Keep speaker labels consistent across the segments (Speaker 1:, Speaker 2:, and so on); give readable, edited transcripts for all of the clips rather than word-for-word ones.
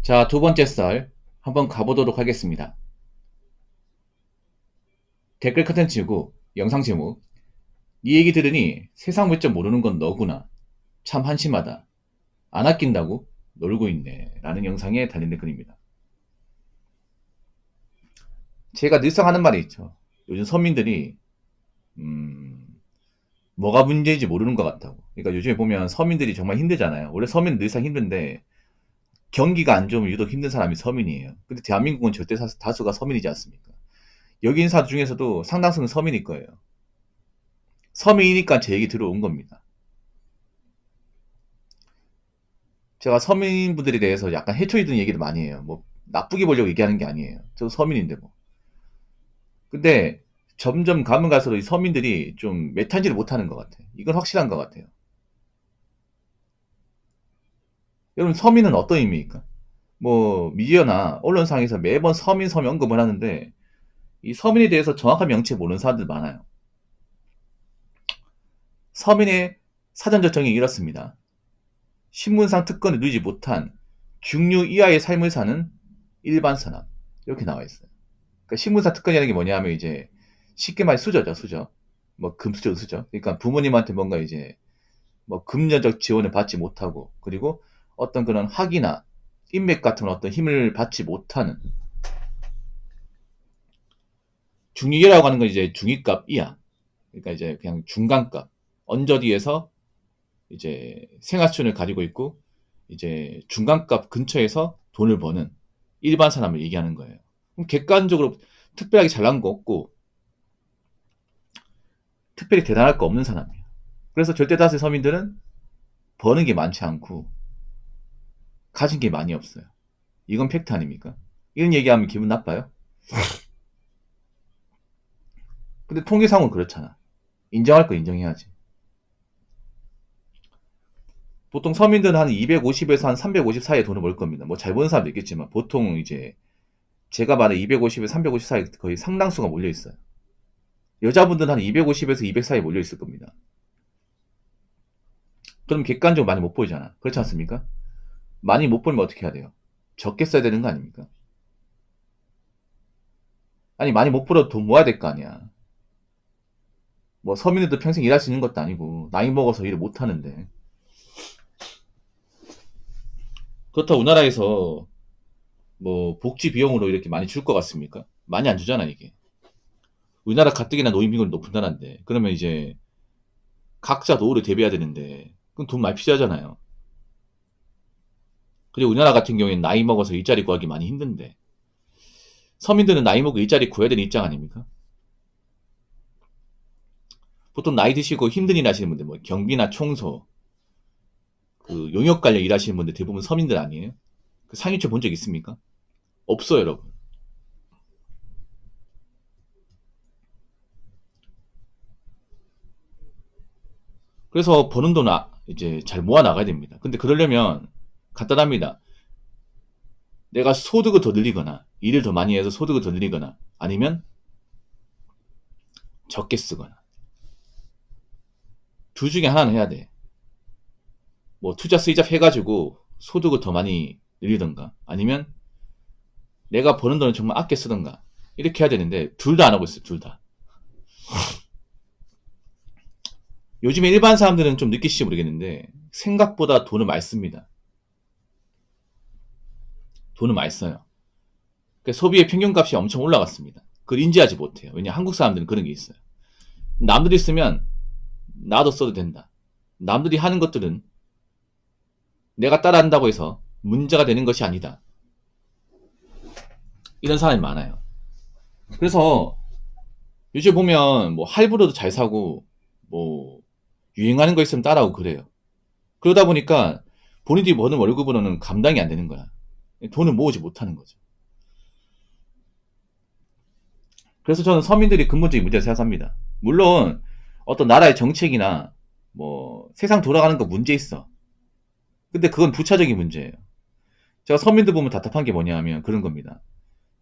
Speaker 1: 자, 두 번째 썰 한번 가보도록 하겠습니다. 댓글 컨텐츠고 영상 제목. 네 얘기 들으니 세상 물정 모르는 건 너구나. 참 한심하다. 안 아낀다고? 놀고 있네. 라는 영상에 달린 댓글입니다. 제가 늘상 하는 말이 있죠. 요즘 서민들이 뭐가 문제인지 모르는 것 같다고. 그러니까 요즘에 보면 서민들이 정말 힘들잖아요. 원래 서민은 늘상 힘든데 경기가 안 좋으면 유독 힘든 사람이 서민이에요. 근데 대한민국은 절대 다수가 서민이지 않습니까? 여기 있는 사람 중에서도 상당수는 서민일 거예요. 서민이니까 제 얘기 들어온 겁니다. 제가 서민분들에 대해서 약간 해초이 든 얘기를 많이 해요. 뭐 나쁘게 보려고 얘기하는 게 아니에요. 저도 서민인데 뭐. 근데 점점 가면 갈수록 이 서민들이 좀 메탄지를 못하는 것 같아요. 이건 확실한 것 같아요. 여러분, 서민은 어떤 의미입니까? 뭐 미디어나 언론상에서 매번 서민 서민 언급을 하는데 이 서민에 대해서 정확한 명칭 모르는 사람들 많아요. 서민의 사전 적정이 이렇습니다. 신분상 특권을 누리지 못한 중류 이하의 삶을 사는 일반 사람, 이렇게 나와 있어요. 그러니까 신분상 특권이라는 게 뭐냐 하면 이제 쉽게 말해 수저죠, 수저. 뭐 금수저, 은수저. 그러니까 부모님한테 뭔가 이제 뭐 금전적 지원을 받지 못하고, 그리고 어떤 그런 학위나 인맥 같은 어떤 힘을 받지 못하는, 중위계라고 하는 건 이제 중위값 이하. 그러니까 이제 그냥 중간값. 언저리에서 이제 생활 수준을 가지고 있고 이제 중간값 근처에서 돈을 버는 일반 사람을 얘기하는 거예요. 그럼 객관적으로 특별하게 잘난 거 없고 특별히 대단할 거 없는 사람이에요. 그래서 절대 다수의 서민들은 버는 게 많지 않고 가진 게 많이 없어요. 이건 팩트 아닙니까? 이런 얘기하면 기분 나빠요? 근데 통계상은 그렇잖아. 인정할 거 인정해야지. 보통 서민들은 한 250에서 한 350 사이에 돈을 벌 겁니다. 뭐 잘 버는 사람도 있겠지만 보통 이제 제가 말한 250에서 350 사이 거의 상당수가 몰려 있어요. 여자분들은 한 250에서 200 사이에 몰려 있을 겁니다. 그럼 객관적으로 많이 못 보이잖아. 그렇지 않습니까? 많이 못 벌면 어떻게 해야 돼요? 적게 써야 되는 거 아닙니까? 아니, 많이 못 벌어도 돈 모아야 될 거 아니야. 뭐 서민들도 평생 일할 수 있는 것도 아니고 나이 먹어서 일을 못 하는데. 그렇다고 우리나라에서 뭐 복지 비용으로 이렇게 많이 줄 것 같습니까? 많이 안 주잖아, 이게. 우리나라 가뜩이나 노인비용이 높은 나라인데 그러면 이제 각자 노후를 대비해야 되는데 그럼 돈 많이 필요하잖아요. 그리고 우리나라 같은 경우에는 나이 먹어서 일자리 구하기 많이 힘든데 서민들은 나이 먹고 일자리 구해야 되는 입장 아닙니까? 보통 나이 드시고 힘든 일 하시는 분들, 뭐 경비나 청소, 그 용역 관련 일하시는 분들 대부분 서민들 아니에요? 그 상위층 본 적 있습니까? 없어요, 여러분. 그래서 버는 돈 이제 잘 모아 나가야 됩니다. 근데 그러려면 간단합니다. 내가 소득을 더 늘리거나 일을 더 많이 해서 소득을 더 늘리거나 아니면 적게 쓰거나 둘 중에 하나는 해야 돼. 뭐 투자 쓰이잡 해가지고 소득을 더 많이 늘리던가 아니면 내가 버는 돈을 정말 아껴 쓰던가 이렇게 해야 되는데 둘 다 안 하고 있어요. 둘 다. 요즘에 일반 사람들은 좀 느끼실지 모르겠는데 생각보다 돈을 많이 씁니다. 돈을 많이 써요. 그러니까 소비의 평균값이 엄청 올라갔습니다. 그걸 인지하지 못해요. 왜냐 한국 사람들은 그런 게 있어요. 남들이 쓰면 나도 써도 된다. 남들이 하는 것들은 내가 따라한다고 해서 문제가 되는 것이 아니다. 이런 사람이 많아요. 그래서 요즘 보면 뭐 할부로도 잘 사고 뭐 유행하는 거 있으면 따라하고 그래요. 그러다 보니까 본인들이 버는 월급으로는 감당이 안 되는 거야. 돈을 모으지 못하는 거죠. 그래서 저는 서민들이 근본적인 문제를 생각합니다. 물론 어떤 나라의 정책이나 뭐 세상 돌아가는 거 문제 있어. 근데 그건 부차적인 문제예요. 제가 서민들 보면 답답한 게 뭐냐 하면 그런 겁니다.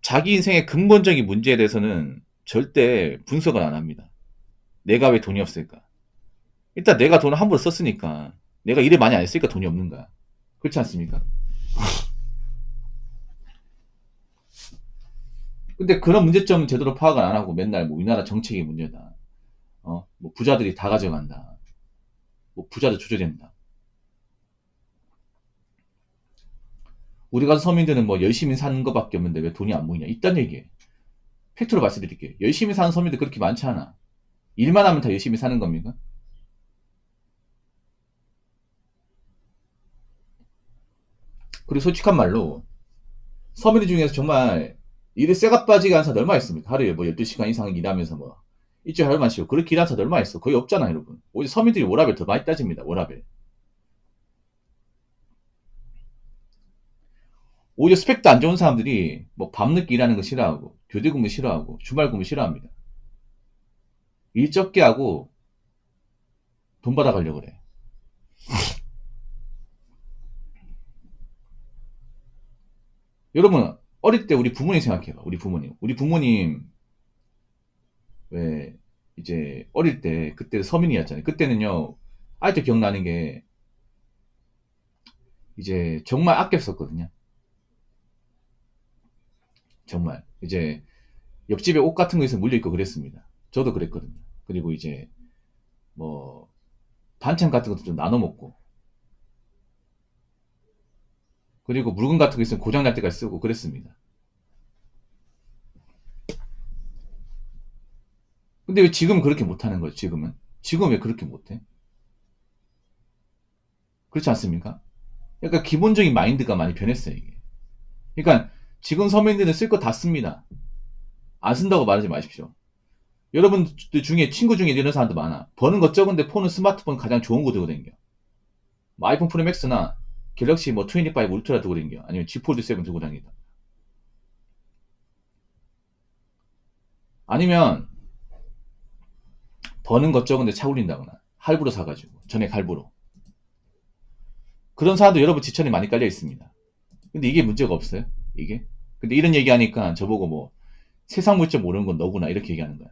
Speaker 1: 자기 인생의 근본적인 문제에 대해서는 절대 분석을 안 합니다. 내가 왜 돈이 없을까? 일단 내가 돈을 함부로 썼으니까 내가 일을 많이 안 했으니까 돈이 없는 거야. 그렇지 않습니까? 근데 그런 문제점은 제대로 파악을 안 하고 맨날 뭐 우리나라 정책이 문제다. 뭐 부자들이 다 가져간다. 뭐 부자도 조져된다. 우리 같은 서민들은 뭐 열심히 사는 것밖에 없는데 왜 돈이 안 모이냐. 이딴 얘기예요. 팩트로 말씀드릴게요. 열심히 사는 서민들 그렇게 많지 않아. 일만 하면 다 열심히 사는 겁니까? 그리고 솔직한 말로 서민들 중에서 정말 일에 쇠가 빠지게 하는 사람 얼마 있습니까? 하루에 뭐 12시간 이상 일하면서 뭐 일주일에 하루만 쉬고 그렇게 일하는 사람 얼마 있어? 거의 없잖아, 여러분. 오히려 서민들이 워라밸 더 많이 따집니다. 워라밸. 오히려 스펙도 안 좋은 사람들이 뭐 밤늦게 일하는 거 싫어하고 교대 근무 싫어하고 주말 근무 싫어합니다. 일 적게 하고 돈 받아가려고 그래. 여러분 어릴 때 우리 부모님 생각해봐. 우리 부모님 왜 이제 어릴 때 그때 서민이었잖아요. 그때는요 아직도 기억나는 게 이제 정말 아껴 썼거든요. 정말 이제 옆집에 옷 같은 거에서 물려있고 그랬습니다. 저도 그랬거든요. 그리고 이제 뭐 반찬 같은 것도 좀 나눠 먹고 그리고 물건 같은 거 있으면 고장 날 때까지 쓰고 그랬습니다. 근데 왜 지금은 그렇게 못하는 거죠? 지금은 왜 그렇게 못해? 그렇지 않습니까? 그러니까 기본적인 마인드가 많이 변했어요, 이게. 그러니까 지금 서민들은 쓸 거 다 씁니다. 안 쓴다고 말하지 마십시오. 여러분들 중에 친구 중에 이런 사람도 많아. 버는 거 적은데 폰은 스마트폰 가장 좋은 거 들고 다녀. 뭐 아이폰 프로 맥스나 갤럭시 뭐 25 울트라 들고 다녀. 아니면 G 폴드 7 들고 다니다. 아니면 버는 것 적은데 차 굴린다거나 할부로 사가지고 전액 할부로. 그런 사람도 여러분 지천에 많이 깔려 있습니다. 근데 이게 문제가 없어요. 이게. 근데 이런 얘기하니까 저보고 뭐 세상 물정 모르는 건 너구나 이렇게 얘기하는 거야.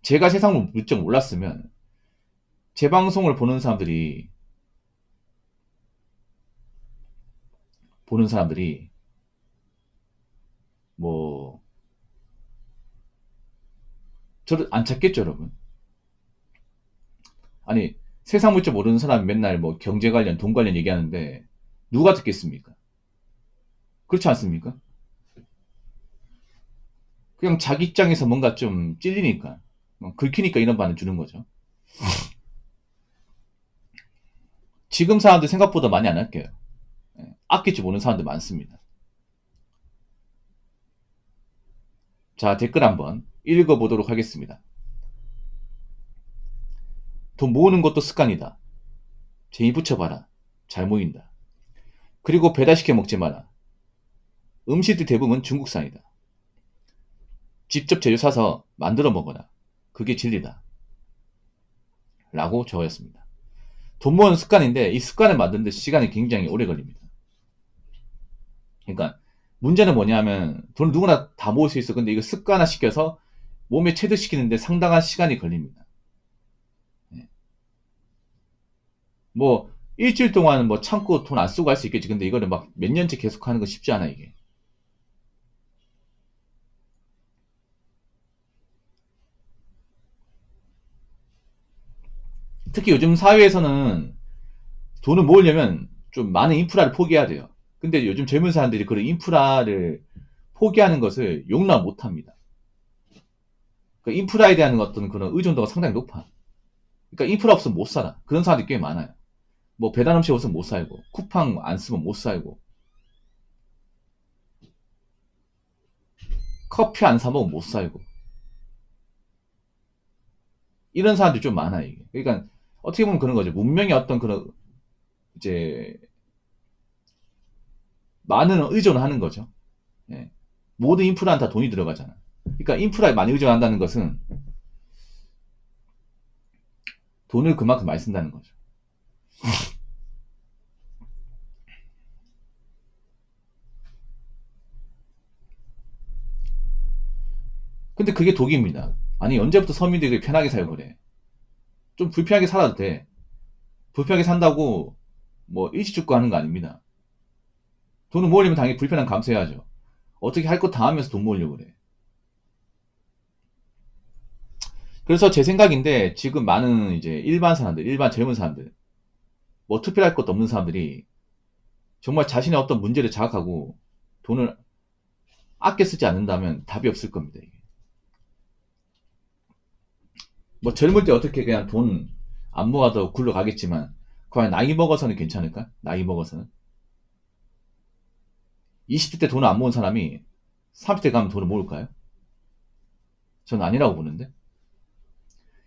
Speaker 1: 제가 세상 물정 몰랐으면 제 방송을 보는 사람들이 뭐 저를 안 찾겠죠, 여러분. 아니 세상 물정 모르는 사람이 맨날 뭐 경제 관련, 돈 관련 얘기하는데 누가 듣겠습니까? 그렇지 않습니까? 그냥 자기 입장에서 뭔가 좀 찔리니까, 긁히니까 이런 반응 주는 거죠. 지금 사람들 생각보다 많이 안 아껴요. 아낄 줄 모르는 사람들 많습니다. 자, 댓글 한번 읽어보도록 하겠습니다. 돈 모으는 것도 습관이다. 재미 붙여봐라. 잘 모인다. 그리고 배달시켜 먹지 마라. 음식들 대부분 중국산이다. 직접 재료 사서 만들어 먹어라. 그게 진리다. 라고 적었습니다. 돈 모으는 습관인데 이 습관을 만드는데 시간이 굉장히 오래 걸립니다. 그러니까 문제는 뭐냐면 돈을 누구나 다 모을 수 있어. 근데 이거 습관화 시켜서 몸에 체득시키는데 상당한 시간이 걸립니다. 네. 뭐 일주일 동안 뭐 참고 돈 안 쓰고 할 수 있겠지. 근데 이거를 막 몇 년째 계속 하는 건 쉽지 않아 이게. 특히 요즘 사회에서는 돈을 모으려면 좀 많은 인프라를 포기해야 돼요. 근데 요즘 젊은 사람들이 그런 인프라를 포기하는 것을 용납 못 합니다. 그 인프라에 대한 어떤 그런 의존도가 상당히 높아. 그러니까 인프라 없으면 못 살아. 그런 사람들이 꽤 많아요. 뭐 배달 음식 없으면 못 살고, 쿠팡 안 쓰면 못 살고, 커피 안 사 먹으면 못 살고. 이런 사람들이 좀 많아요, 이게. 그러니까 어떻게 보면 그런 거죠. 문명의 어떤 그런 이제 많은 의존을 하는 거죠. 예. 모든 인프라는 다 돈이 들어가잖아. 그러니까 인프라에 많이 의존한다는 것은 돈을 그만큼 많이 쓴다는 거죠. 근데 그게 독입니다. 아니 언제부터 서민들이 편하게 살고 그래. 좀 불편하게 살아도 돼. 불편하게 산다고 뭐 일시주거 하는 거 아닙니다. 돈을 모으려면 당연히 불편함 감수해야죠. 어떻게 할 거 다 하면서 돈 모으려고 그래. 그래서 제 생각인데 지금 많은 이제 일반 사람들, 일반 젊은 사람들, 뭐 특별할 것도 없는 사람들이 정말 자신의 어떤 문제를 자각하고 돈을 아껴 쓰지 않는다면 답이 없을 겁니다. 이게. 뭐 젊을 때 어떻게 그냥 돈 안 모아도 굴러가겠지만 과연 나이 먹어서는 괜찮을까? 나이 먹어서는 20대 때 돈을 안 모은 사람이 30대 가면 돈을 모을까요? 저는 아니라고 보는데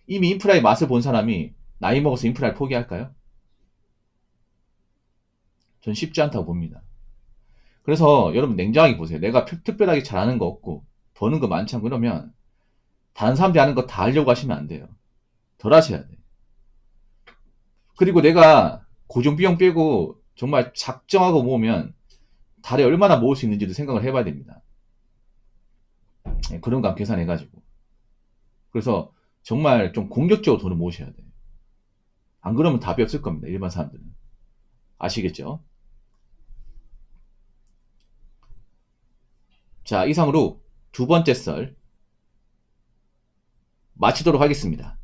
Speaker 1: 이미 인프라의 맛을 본 사람이 나이 먹어서 인프라를 포기할까요? 전 쉽지 않다고 봅니다. 그래서 여러분 냉정하게 보세요. 내가 특별하게 잘하는 거 없고 버는 거 많지 않고 그러면 다른 사람들이 하는 거 다 하려고 하시면 안 돼요. 덜 하셔야 돼요. 그리고 내가 고정비용 빼고 정말 작정하고 모으면 달에 얼마나 모을 수 있는지도 생각을 해봐야 됩니다. 그런 거 계산해가지고. 그래서 정말 좀 공격적으로 돈을 모으셔야 돼요. 안 그러면 답이 없을 겁니다. 일반 사람들은. 아시겠죠? 자, 이상으로 두 번째 썰 마치도록 하겠습니다.